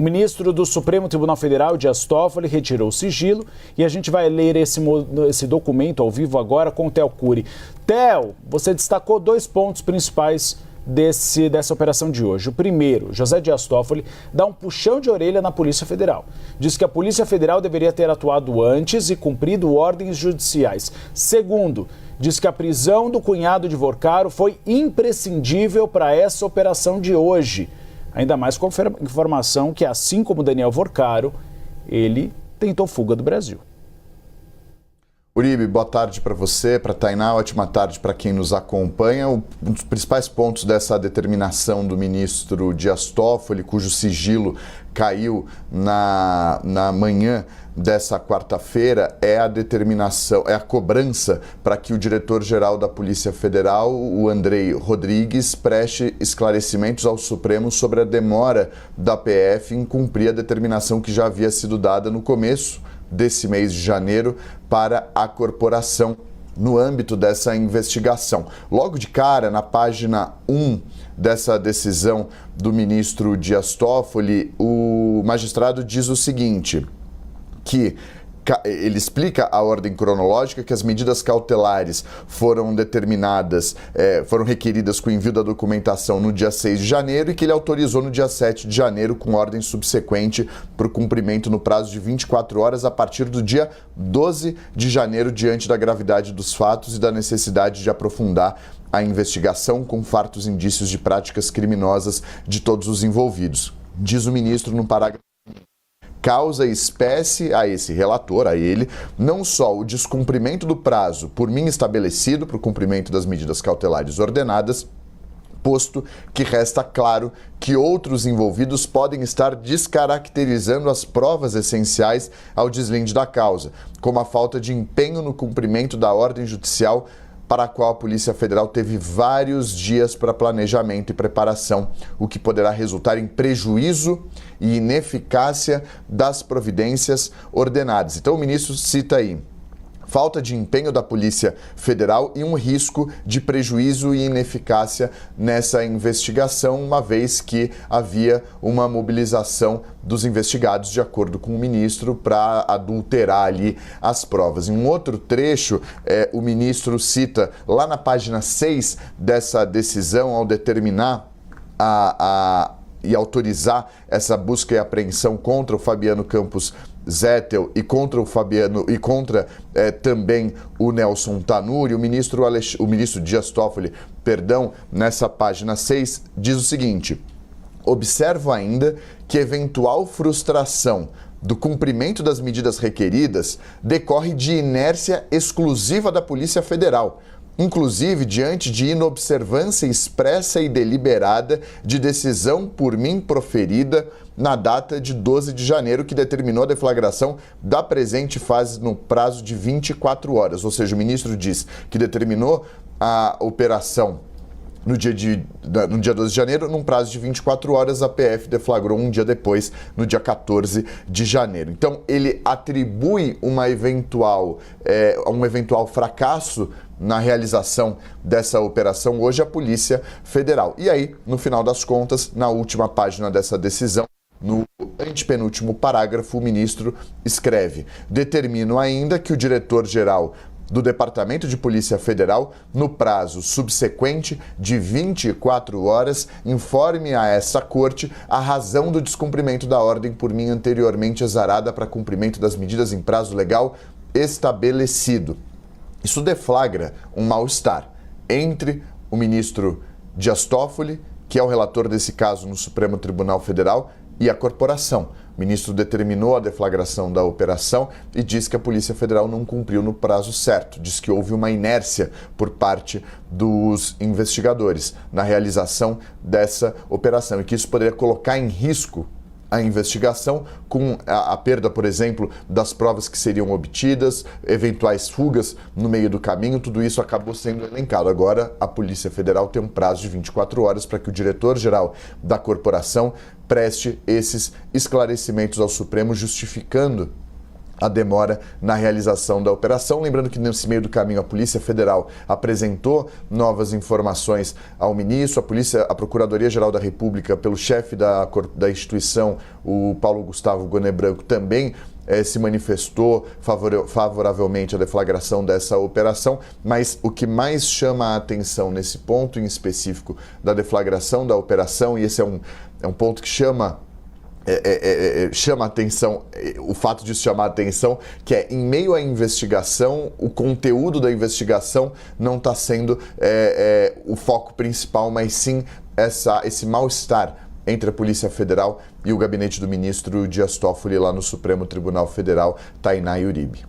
ministro do Supremo Tribunal Federal, Dias Toffoli, retirou o sigilo e a gente vai ler esse documento ao vivo agora com o Theo Cury. Theo, você destacou 2 pontos principais dessa operação de hoje. O primeiro, José Dias Toffoli dá um puxão de orelha na Polícia Federal. Diz que a Polícia Federal deveria ter atuado antes e cumprido ordens judiciais. Segundo, diz que a prisão do cunhado de Vorcaro foi imprescindível para essa operação de hoje. Ainda mais com a informação que, assim como Daniel Vorcaro, ele tentou fuga do Brasil. Uribe, boa tarde para você, para Tainá, ótima tarde para quem nos acompanha. Um dos principais pontos dessa determinação do ministro Dias Toffoli, cujo sigilo caiu na manhã dessa quarta-feira, é a determinação, é a cobrança para que o diretor-geral da Polícia Federal, o Andrei Rodrigues, preste esclarecimentos ao Supremo sobre a demora da PF em cumprir a determinação que já havia sido dada no começo desse mês de janeiro para a corporação no âmbito dessa investigação. Logo de cara, na página 1 dessa decisão do ministro Dias Toffoli, o magistrado diz o seguinte, que ele explica a ordem cronológica, que as medidas cautelares foram determinadas, foram requeridas com o envio da documentação no dia 6 de janeiro e que ele autorizou no dia 7 de janeiro com ordem subsequente para o cumprimento no prazo de 24 horas a partir do dia 12 de janeiro, diante da gravidade dos fatos e da necessidade de aprofundar a investigação com fartos indícios de práticas criminosas de todos os envolvidos. Diz o ministro no parágrafo: causa espécie a esse relator, a ele, não só o descumprimento do prazo por mim estabelecido para o cumprimento das medidas cautelares ordenadas, posto que resta claro que outros envolvidos podem estar descaracterizando as provas essenciais ao deslinde da causa, como a falta de empenho no cumprimento da ordem judicial para a qual a Polícia Federal teve vários dias para planejamento e preparação, o que poderá resultar em prejuízo e ineficácia das providências ordenadas. Então o ministro cita aí falta de empenho da Polícia Federal e um risco de prejuízo e ineficácia nessa investigação, uma vez que havia uma mobilização dos investigados, de acordo com o ministro, para adulterar ali as provas. Em um outro trecho, o ministro cita lá na página 6 dessa decisão, ao determinar e autorizar essa busca e apreensão contra o Fabiano Campos Zettel e contra o Fabiano e contra também o Nelson Tanuri, o ministro Dias Toffoli, nessa página 6, diz o seguinte: observo ainda que eventual frustração do cumprimento das medidas requeridas decorre de inércia exclusiva da Polícia Federal, inclusive diante de inobservância expressa e deliberada de decisão por mim proferida na data de 12 de janeiro, que determinou a deflagração da presente fase no prazo de 24 horas. Ou seja, o ministro diz que determinou a operação no dia 12 de janeiro, num prazo de 24 horas, a PF deflagrou um dia depois, no dia 14 de janeiro. Então, ele atribui um eventual fracasso na realização dessa operação hoje à Polícia Federal. E aí, no final das contas, na última página dessa decisão, no antepenúltimo parágrafo, o ministro escreve: determino ainda que o diretor-geral do Departamento de Polícia Federal, no prazo subsequente de 24 horas, informe a essa Corte a razão do descumprimento da ordem por mim anteriormente exarada para cumprimento das medidas em prazo legal estabelecido. Isso deflagra um mal-estar entre o ministro Dias Toffoli, que é o relator desse caso no Supremo Tribunal Federal, e a corporação. O ministro determinou a deflagração da operação e diz que a Polícia Federal não cumpriu no prazo certo. Diz que houve uma inércia por parte dos investigadores na realização dessa operação e que isso poderia colocar em risco a investigação, com a perda, por exemplo, das provas que seriam obtidas, eventuais fugas no meio do caminho. Tudo isso acabou sendo elencado. Agora, a Polícia Federal tem um prazo de 24 horas para que o diretor-geral da corporação preste esses esclarecimentos ao Supremo, justificando a demora na realização da operação. Lembrando que nesse meio do caminho a Polícia Federal apresentou novas informações ao ministro, a Procuradoria-Geral da República, pelo chefe da instituição, o Paulo Gustavo Goné Branco, também se manifestou favoravelmente à deflagração dessa operação, mas o que mais chama a atenção nesse ponto em específico da deflagração da operação, e esse é um ponto que chama a atenção, o fato disso chamar a atenção, que é, em meio à investigação, o conteúdo da investigação não está sendo o foco principal, mas sim esse mal-estar entre a Polícia Federal e o gabinete do ministro Dias Toffoli lá no Supremo Tribunal Federal, Tainá Uribe.